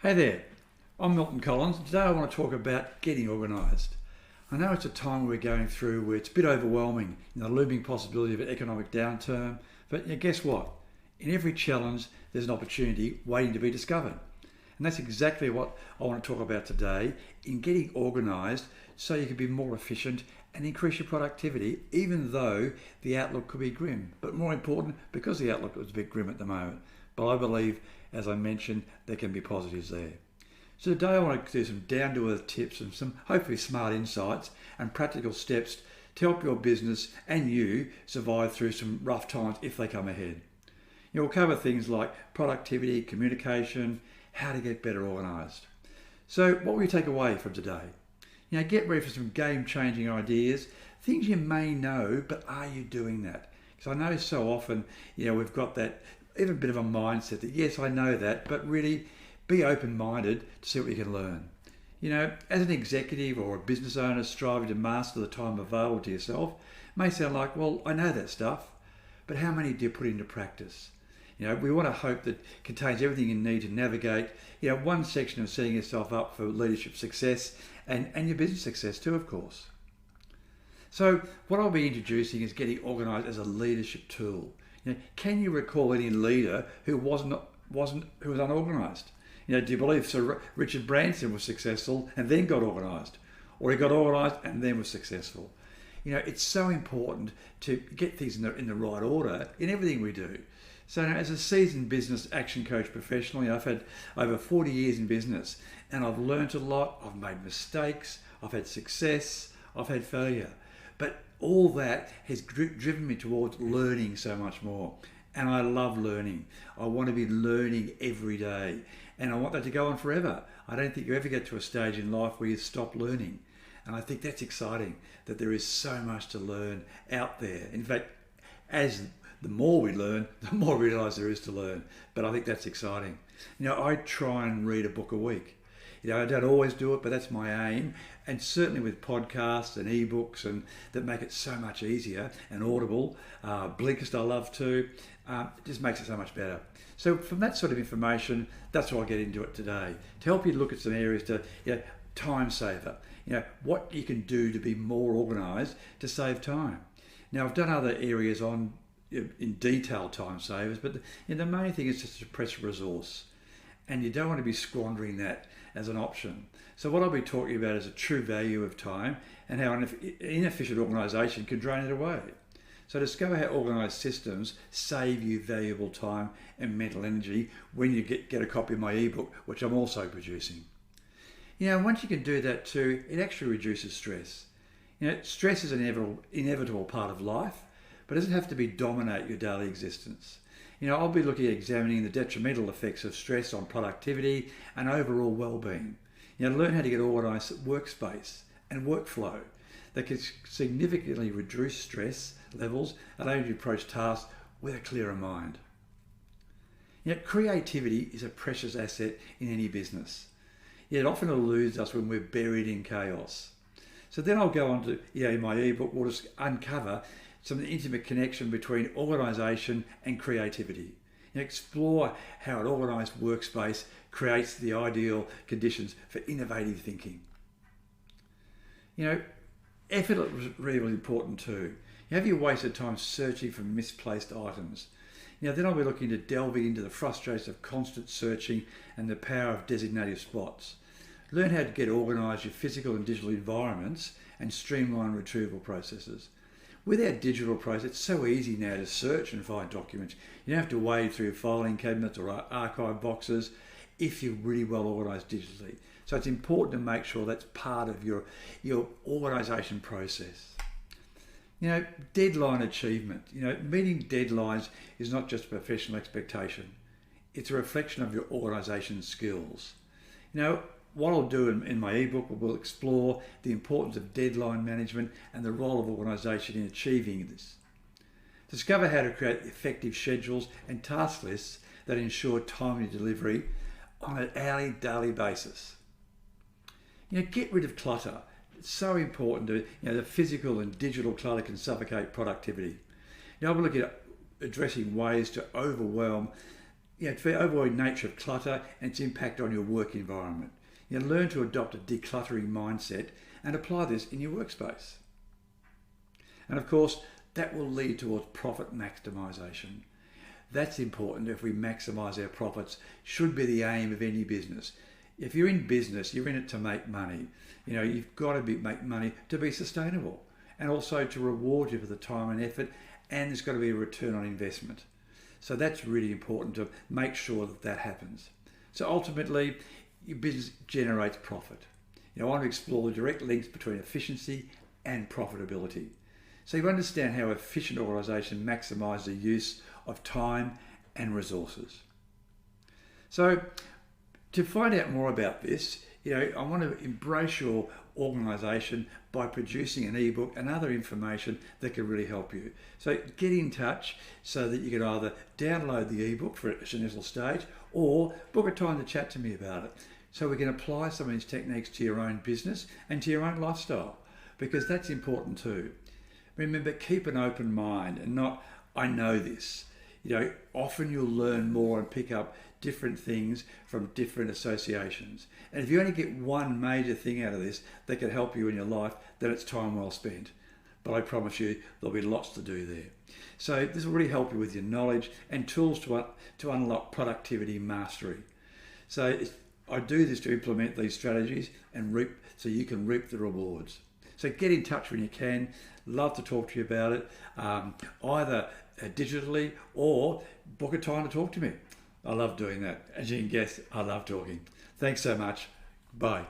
Hey there, I'm Milton Collins. Today I want to talk about getting organised. I know it's a time we're going through where it's a bit overwhelming, the looming possibility of an economic downturn, but guess what? In every challenge there's an opportunity waiting to be discovered. And that's exactly what I want to talk about today in getting organised so you can be more efficient and increase your productivity even though the outlook could be grim. But more important, because the outlook is a bit grim at the moment. But I believe, as I mentioned, there can be positives there. So today I want to do some down-to-earth tips and some hopefully smart insights and practical steps to help your business and you survive through some rough times if they come ahead. We'll cover things like productivity, communication, how to get better organised. So what will you take away from today? Get ready for some game-changing ideas, things you may know, but are you doing that? Because I know so often, we've got that even a bit of a mindset that, yes, I know that, but really be open-minded to see what you can learn. As an executive or a business owner striving to master the time available to yourself, it may sound like, well, I know that stuff, but how many do you put into practice? We want to hope that contains everything you need to navigate, one section of setting yourself up for leadership success and your business success too, of course. So what I'll be introducing is getting organised as a leadership tool. Can you recall any leader who was unorganised? Do you believe Sir Richard Branson was successful and then got organised, or he got organised and then was successful? It's so important to get things in the right order in everything we do. So as a seasoned business action coach professional, I've had over 40 years in business and I've learnt a lot. I've made mistakes, I've had success, I've had failure. But all that has driven me towards learning so much more. And I love learning. I want to be learning every day. And I want that to go on forever. I don't think you ever get to a stage in life where you stop learning. And I think that's exciting, that there is so much to learn out there. In fact, the more we learn, the more we realise there is to learn. But I think that's exciting. I try and read a book a week. I don't always do it, but that's my aim. And certainly with podcasts and ebooks and that make it so much easier and audible. Blinkist I love too. It just makes it so much better. So from that sort of information, that's why I'll get into it today. To help you look at some areas to, time saver. What you can do to be more organised to save time. Now I've done other areas on in detail time savers, but the main thing is just to suppress resource. And you don't want to be squandering that as an option. So what I'll be talking about is a true value of time and how an inefficient organisation can drain it away. So discover how organised systems save you valuable time and mental energy when you get a copy of my ebook, which I'm also producing. Once you can do that too, it actually reduces stress. Stress is an inevitable part of life, but it doesn't have to dominate your daily existence. I'll be looking at examining the detrimental effects of stress on productivity and overall well-being. Learn how to get organised workspace and workflow that can significantly reduce stress levels, allowing you to approach tasks with a clearer mind. Creativity is a precious asset in any business. It often eludes us when we're buried in chaos. So then I'll go on to, in my ebook, we'll just uncover some intimate connection between organisation and creativity. Explore how an organised workspace creates the ideal conditions for innovative thinking. Effort is really important too. Have you wasted time searching for misplaced items? Then I'll be looking to delving into the frustration of constant searching and the power of designated spots. Learn how to get organised your physical and digital environments and streamline retrieval processes. With our digital process, it's so easy now to search and find documents. You don't have to wade through filing cabinets or archive boxes if you're really well organised digitally. So it's important to make sure that's part of your organisation process. Deadline achievement. Meeting deadlines is not just a professional expectation. It's a reflection of your organisation skills. What I'll do in my ebook, we'll explore the importance of deadline management and the role of organisation in achieving this. Discover how to create effective schedules and task lists that ensure timely delivery on an hourly, daily basis. Get rid of clutter. It's so important to, the physical and digital clutter can suffocate productivity. I'll be looking at addressing ways to overwhelm to avoid nature of clutter and its impact on your work environment. Learn to adopt a decluttering mindset and apply this in your workspace. And of course, that will lead towards profit maximisation. That's important. If we maximise our profits, should be the aim of any business. If you're in business, you're in it to make money. You've got to make money to be sustainable and also to reward you for the time and effort, and there's got to be a return on investment. So that's really important to make sure that that happens. So ultimately, your business generates profit. I want to explore the direct links between efficiency and profitability. So you understand how efficient organisation maximises the use of time and resources. So to find out more about this, I want to embrace your organisation by producing an ebook and other information that can really help you. So get in touch so that you can either download the ebook for its initial stage or book a time to chat to me about it, so we can apply some of these techniques to your own business and to your own lifestyle, because that's important too. Remember, keep an open mind and not, I know this. Often you'll learn more and pick up different things from different associations. And if you only get one major thing out of this that can help you in your life, then it's time well spent. But I promise you, there'll be lots to do there. So this will really help you with your knowledge and tools to unlock productivity mastery. So I do this to implement these strategies and so you can reap the rewards. So get in touch when you can. Love to talk to you about it, either digitally or book a time to talk to me. I love doing that. As you can guess, I love talking. Thanks so much. Bye.